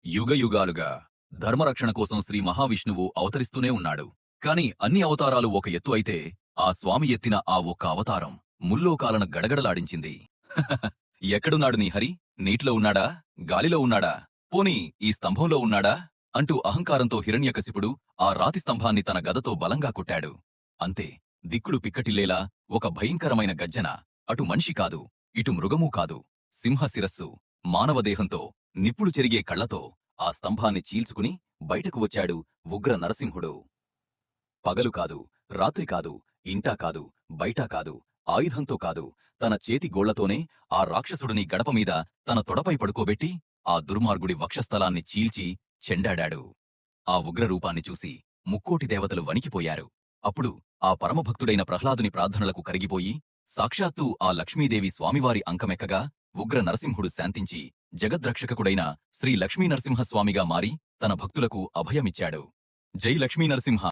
యుగయుగాలుగా ధర్మరక్షణ కోసం శ్రీ మహావిష్ణువు అవతరిస్తూనే ఉన్నాడు. కాని అన్ని అవతారాలు ఒక ఎత్తు అయితే, ఆ స్వామి ఎత్తిన ఆ ఒక్క అవతారం ముల్లోకాలను గడగడలాడించింది. ఎక్కడున్నాడు నీ హరి? నీటిలో ఉన్నాడా? గాలిలో ఉన్నాడా? పోనీ ఈ స్తంభంలో ఉన్నాడా? అంటూ అహంకారంతో హిరణ్యకశిపుడు ఆ రాతి స్తంభాన్ని తన గదతో బలంగా కొట్టాడు. అంతే, దిక్కులు పిక్కటిల్లేలా ఒక భయంకరమైన గర్జన. అటు మనిషి కాదు, ఇటు మృగమూ కాదు. సింహ శిరస్సు, మానవదేహంతో, నిప్పులు చెరిగే కళ్లతో ఆ స్తంభాన్ని చీల్చుకుని బయటకు వచ్చాడు ఉగ్ర నరసింహుడు. పగలు కాదు, రాత్రి కాదు, ఇంటా కాదు, బయటా కాదు, ఆయుధంతో కాదు, తన చేతి గోళ్లతోనే ఆ రాక్షసుడిని గడపమీద తన తొడపై పడుకోబెట్టి ఆ దుర్మార్గుడి వక్షస్థలాన్ని చీల్చి చెండాడాడు. ఆ ఉగ్రరూపాన్ని చూసి ముక్కోటి దేవతలు వణికిపోయారు. అప్పుడు ఆ పరమభక్తుడైన ప్రహ్లాదుని ప్రార్థనలకు కరిగిపోయి సాక్షాత్తూ ఆ లక్ష్మీదేవి స్వామివారి అంకమెక్కగా ఉగ్ర నరసింహుడు శాంతించి జగద్రక్షకుడైన శ్రీ లక్ష్మీనరసింహస్వామిగా మారి తన భక్తులకు అభయమిచ్చాడు. జై లక్ష్మీనరసింహ.